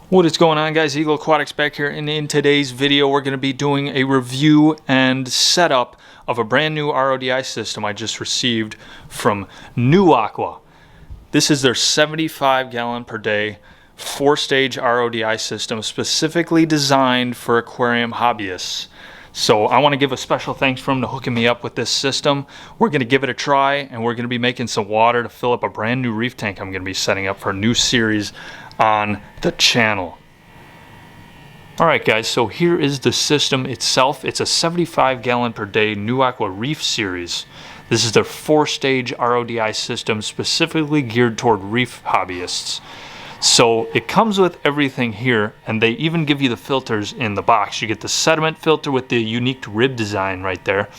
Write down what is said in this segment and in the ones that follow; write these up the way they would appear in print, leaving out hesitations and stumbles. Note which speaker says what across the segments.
Speaker 1: What is going on, guys? Eagle Aquatics back here, and in today's video we're going to be doing a review and setup of a brand new RODI system I just received from New Aqua. This is their 75 gallon per day 4-stage RODI system specifically designed for aquarium hobbyists. So I want to give a special thanks for them to hooking me up with this system. We're going to give it a try, and we're going to be making some water to fill up a brand new reef tank I'm going to be setting up for a new series on the channel. Alright guys, so here is the system itself. It's a 75 gallon per day New Aqua Reef series. This is their 4-stage RODI system specifically geared toward reef hobbyists. So it comes with everything here, and they even give you the filters in the box. You get the sediment filter with the unique rib design right there.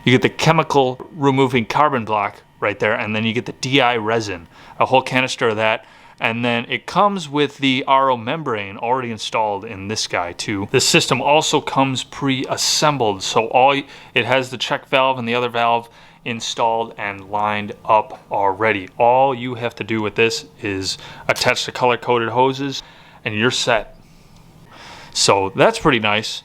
Speaker 1: You get the chemical removing carbon block right there, and then you get the DI resin, a whole canister of that. And then it comes with the RO membrane already installed in this guy too. This system also comes pre-assembled, so it has the check valve and the other valve installed and lined up already. All you have to do with this is attach the color-coded hoses and you're set. So that's pretty nice.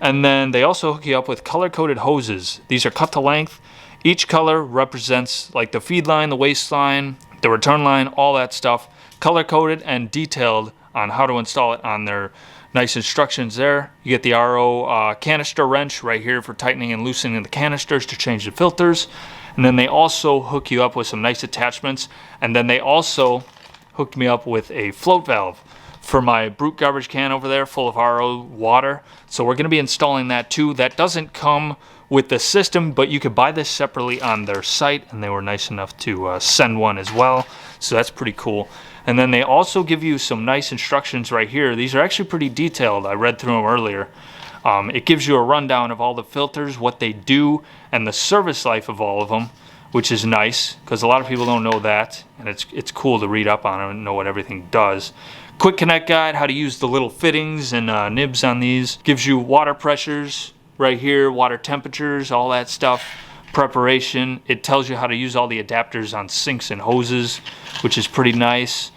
Speaker 1: And then they also hook you up with color-coded hoses. These are cut to length. Each color represents like the feed line, the waste line, the return line, all that stuff. Color-coded and detailed on how to install it on their nice instructions there. You get the RO canister wrench right here for tightening and loosening the canisters to change the filters. And then they also hook you up with some nice attachments. And then they also hooked me up with a float valve for my brute garbage can over there full of RO water. So we're going to be installing that too. That doesn't come with the system, but you could buy this separately on their site, and they were nice enough to send one as well. So that's pretty cool. And then they also give you some nice instructions right here. These are actually pretty detailed. I read through them earlier. It gives you a rundown of all the filters, what they do, and the service life of all of them, which is nice because a lot of people don't know that, and it's cool to read up on it and know what everything does. Quick connect guide, how to use the little fittings and nibs on these. Gives you water pressures right here, water temperatures, all that stuff. Preparation. It tells you how to use all the adapters on sinks and hoses, which is pretty nice.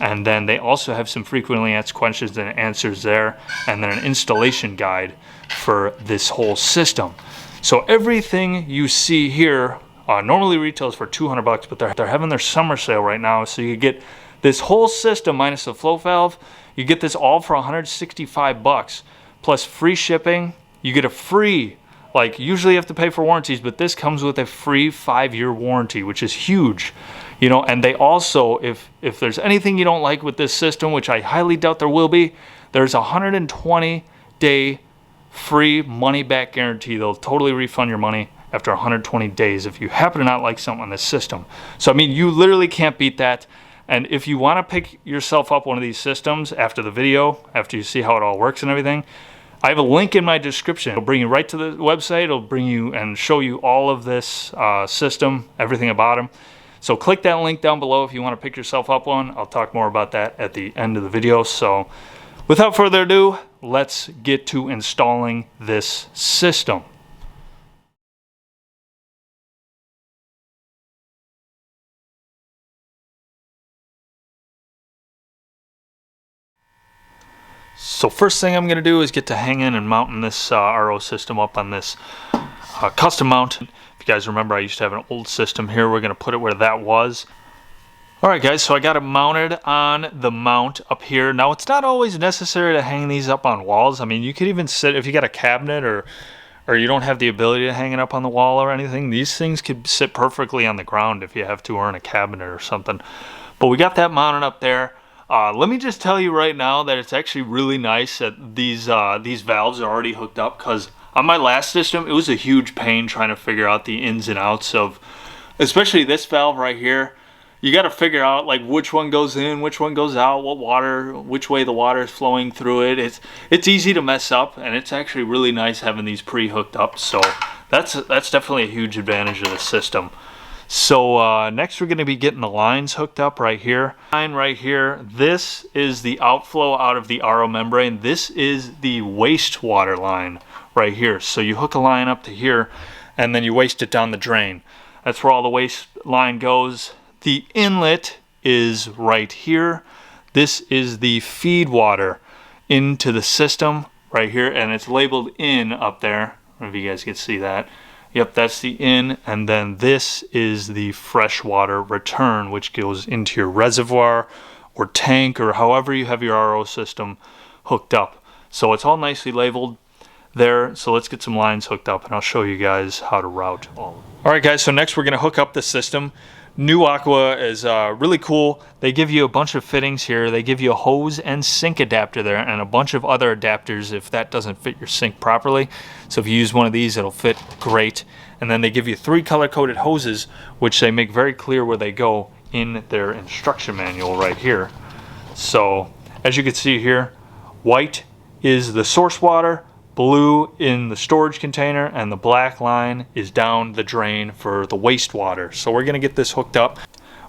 Speaker 1: And then they also have some frequently asked questions and answers there, and then an installation guide for this whole system. So everything you see here normally retails for $200, but they're having their summer sale right now, so you get this whole system minus the float valve. You get this all for $165 plus free shipping. You get a free, like usually you have to pay for warranties, but this comes with a free 5-year warranty, which is huge. You know, and they also, if there's anything you don't like with this system, which I highly doubt there will be, there's a 120-day free money-back guarantee. They'll totally refund your money after 120 days if you happen to not like something on this system. So, I mean, you literally can't beat that. And if you want to pick yourself up one of these systems after the video, after you see how it all works and everything, I have a link in my description. It'll bring you right to the website. It'll bring you and show you all of this system, everything about them. So click that link down below if you want to pick yourself up one. I'll talk more about that at the end of the video. So without further ado, let's get to installing this system. So first thing I'm going to do is get to hanging and mounting this RO system up on this custom mount. If you guys remember, I used to have an old system here. We're going to put it where that was. Alright guys, so I got it mounted on the mount up here. Now it's not always necessary to hang these up on walls. I mean, you could even sit, if you got a cabinet or you don't have the ability to hang it up on the wall or anything, these things could sit perfectly on the ground if you have to, or in a cabinet or something. But we got that mounted up there. Let me just tell you right now that it's actually really nice that these valves are already hooked up, because on my last system it was a huge pain trying to figure out the ins and outs of, especially this valve right here. You got to figure out like which one goes in, which one goes out, which way the water is flowing through it. It's easy to mess up, and it's actually really nice having these pre-hooked up. So that's definitely a huge advantage of the system. So next we're going to be getting the lines hooked up right here. Line right here. This is the outflow out of the RO membrane. This is the wastewater line right here. So you hook a line up to here, and then you waste it down the drain. That's where all the waste line goes. The inlet is right here. This is the feed water into the system right here, and it's labeled in up there. I don't know if you guys can see that. Yep, that's the in, and then this is the freshwater return, which goes into your reservoir or tank or however you have your RO system hooked up. So it's all nicely labeled there. So let's get some lines hooked up and I'll show you guys how to route all of them. All right guys, so next we're going to hook up the system. New Aqua is really cool. They give you a bunch of fittings here. They give you a hose and sink adapter there and a bunch of other adapters if that doesn't fit your sink properly. So if you use one of these, it'll fit great. And then they give you 3 color-coded hoses, which they make very clear where they go in their instruction manual right here. So as you can see here, white is the source water, blue in the storage container, and the black line is down the drain for the wastewater. So we're gonna get this hooked up.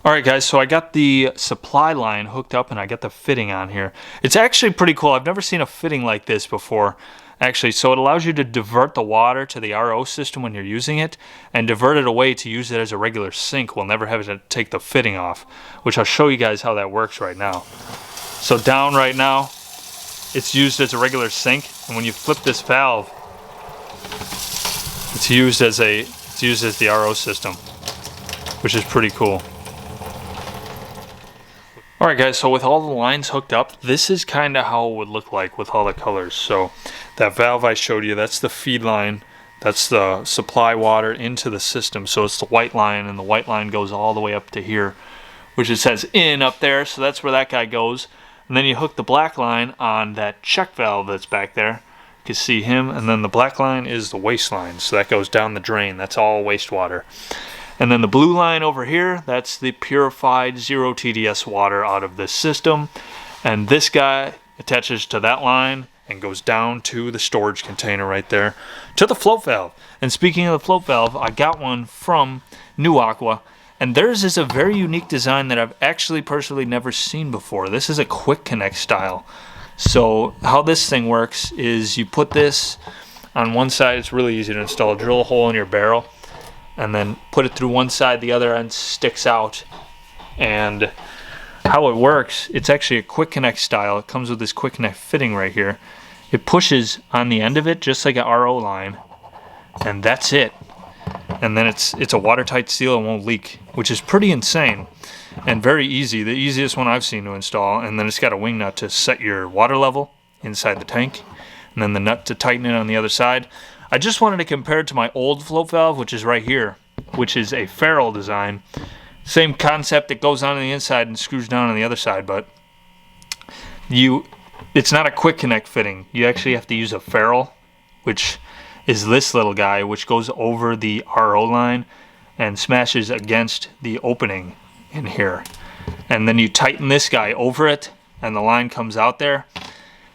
Speaker 1: All right guys, so I got the supply line hooked up and I got the fitting on here. It's actually pretty cool. I've never seen a fitting like this before. Actually, so it allows you to divert the water to the RO system when you're using it and divert it away to use it as a regular sink. We'll never have to take the fitting off, which I'll show you guys how that works right now. So down right now, it's used as a regular sink, and when you flip this valve, it's used as the RO system, which is pretty cool. Alright guys, so with all the lines hooked up, this is kind of how it would look like with all the colors. So that valve I showed you, that's the feed line, that's the supply water into the system. So it's the white line, and the white line goes all the way up to here, which it says in up there, so that's where that guy goes. And then you hook the black line on that check valve that's back there. You can see him, and then the black line is the waste line, so that goes down the drain. That's all wastewater. And then the blue line over here, that's the purified 0 TDS water out of this system. And this guy attaches to that line and goes down to the storage container right there to the float valve. And speaking of the float valve, I got one from New Aqua. And theirs is a very unique design that I've actually personally never seen before. This is a quick connect style. So how this thing works is you put this on one side. It's really easy to install. Drill a hole in your barrel and then put it through one side. The other end sticks out. And how it works, it's actually a quick connect style. It comes with this quick connect fitting right here. It pushes on the end of it just like an RO line. And that's it. And then it's a watertight seal and won't leak, which is pretty insane and very easy. The easiest one I've seen to install. And then it's got a wing nut to set your water level inside the tank, and then the nut to tighten it on the other side. I just wanted to compare it to my old float valve, which is right here, which is a ferrule design. Same concept, it goes on the inside and screws down on the other side, but it's not a quick connect fitting. You actually have to use a ferrule, which is this little guy, which goes over the RO line and smashes against the opening in here. And then you tighten this guy over it and the line comes out there.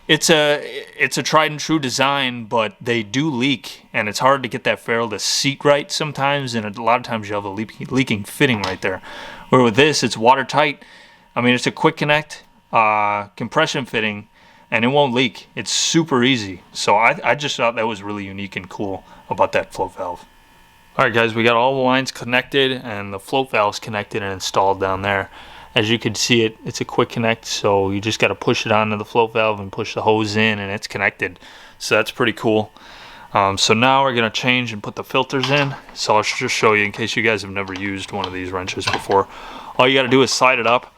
Speaker 1: It's a tried and true design, but they do leak, and it's hard to get that ferrule to seat right sometimes, and a lot of times you have a leaking fitting right there. Where with this, it's watertight. I mean, it's a quick connect compression fitting, and it won't leak. It's super easy. So I just thought that was really unique and cool about that float valve. Alright guys, we got all the lines connected and the float valves connected and installed down there. As you can see, it's a quick connect, so you just got to push it onto the float valve and push the hose in and it's connected. So that's pretty cool. So now we're going to change and put the filters in. So I'll just show you in case you guys have never used one of these wrenches before. All you got to do is slide it up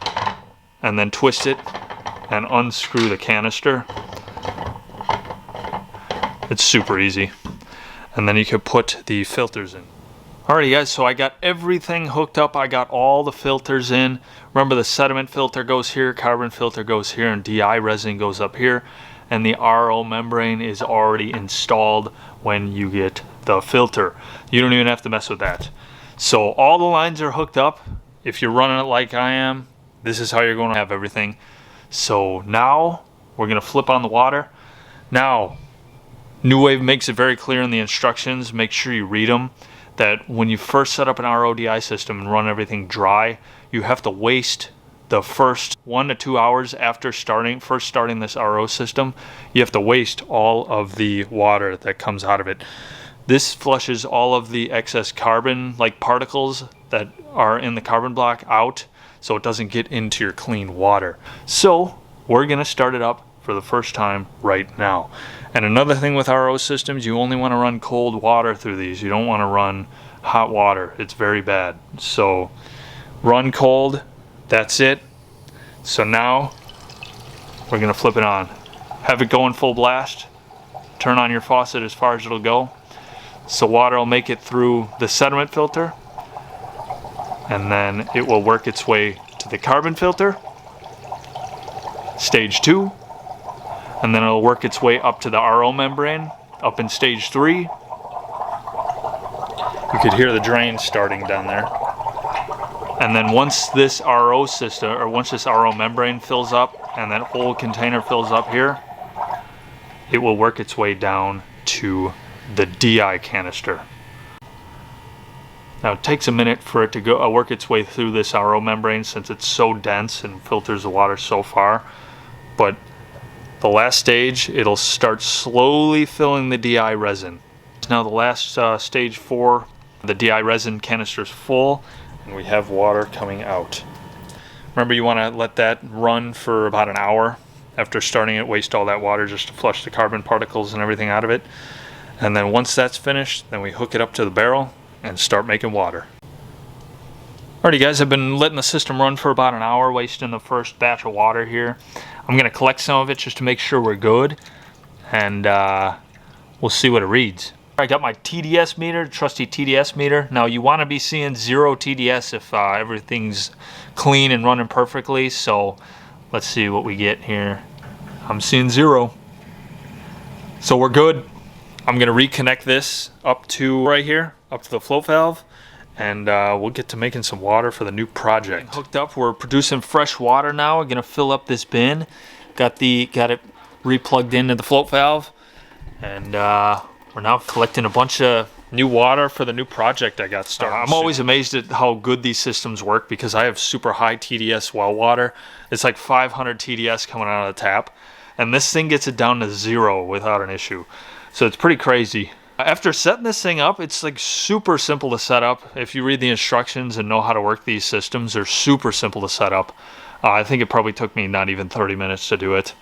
Speaker 1: and then twist it and unscrew the canister. It's super easy. And then you can put the filters in. Alrighty guys, so I got everything hooked up. I got all the filters in. Remember, the sediment filter goes here, carbon filter goes here, and DI resin goes up here. And the RO membrane is already installed when you get the filter. You don't even have to mess with that. So all the lines are hooked up. If you're running it like I am, this is how you're going to have everything. So now we're going to flip on the water. Now, New Wave makes it very clear in the instructions. Make sure you read them. That when you first set up an RODI system and run everything dry, you have to waste the first 1 to 2 hours after first starting this RO system. You have to waste all of the water that comes out of it. This flushes all of the excess carbon like particles that are in the carbon block out. so it doesn't get into your clean water. So we're gonna start it up for the first time right now. And another thing with RO systems, you only want to run cold water through these. You don't want to run hot water. It's very bad. So run cold, that's it. So now we're gonna flip it on. Have it going full blast. Turn on your faucet as far as it'll go. So water will make it through the sediment filter, and then it will work its way to the carbon filter, stage 2, and then it'll work its way up to the RO membrane, up in stage 3. You could hear the drain starting down there. And then once this RO system, or once this RO membrane fills up, and that whole container fills up here, it will work its way down to the DI canister. Now it takes a minute for it to go work its way through this RO membrane since it's so dense and filters the water so far, but the last stage it'll start slowly filling the DI resin. Now the last stage 4, the DI resin canister is full and we have water coming out. Remember, you want to let that run for about an hour after starting it, waste all that water just to flush the carbon particles and everything out of it. And then once that's finished, then we hook it up to the barrel and start making water. Alrighty guys, I've been letting the system run for about an hour, wasting the first batch of water here. I'm going to collect some of it just to make sure we're good, and we'll see what it reads. I got my TDS meter, trusty TDS meter. Now you want to be seeing 0 TDS if everything's clean and running perfectly, so let's see what we get here. I'm seeing 0. So we're good. I'm going to reconnect this up to right here, up to the float valve, and we'll get to making some water for the new project. Hooked up, we're producing fresh water now. We're going to fill up this bin. Got it re-plugged into the float valve, and we're now collecting a bunch of new water for the new project I got started. I'm always amazed at how good these systems work because I have super high TDS well water. It's like 500 TDS coming out of the tap, and this thing gets it down to 0 without an issue. So it's pretty crazy. After setting this thing up, it's like super simple to set up. If you read the instructions and know how to work these systems, they're super simple to set up. I think it probably took me not even 30 minutes to do it.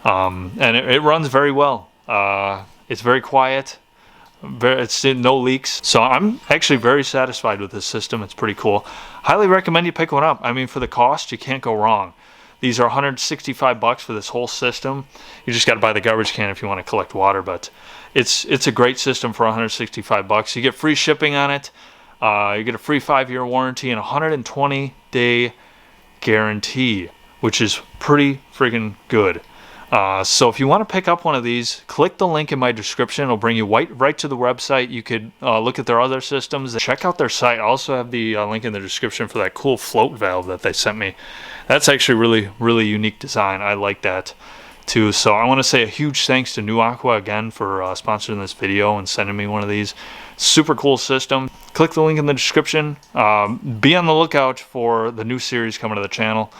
Speaker 1: And it runs very well. It's very quiet. It's no leaks. So I'm actually very satisfied with this system. It's pretty cool. Highly recommend you pick one up. I mean, for the cost, you can't go wrong. These are $165 for this whole system. You just got to buy the garbage can if you want to collect water, but it's a great system for $165. You get free shipping on it. You get a free 5-year warranty and a 120-day guarantee, which is pretty freaking good. So if you want to pick up one of these, click the link in my description. It'll bring you right to the website. You could look at their other systems. Check out their site. I also have the link in the description for that cool float valve that they sent me. That's actually really, really unique design. I like that too. So I want to say a huge thanks to New Aqua again for sponsoring this video and sending me one of these. Super cool system. Click the link in the description. Be on the lookout for the new series coming to the channel.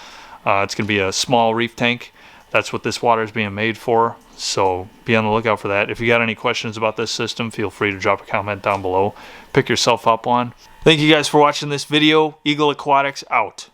Speaker 1: It's going to be a small reef tank. That's what this water is being made for, so be on the lookout for that. If you got any questions about this system, feel free to drop a comment down below. Pick yourself up one. Thank you guys for watching this video. Eagle Aquatics out.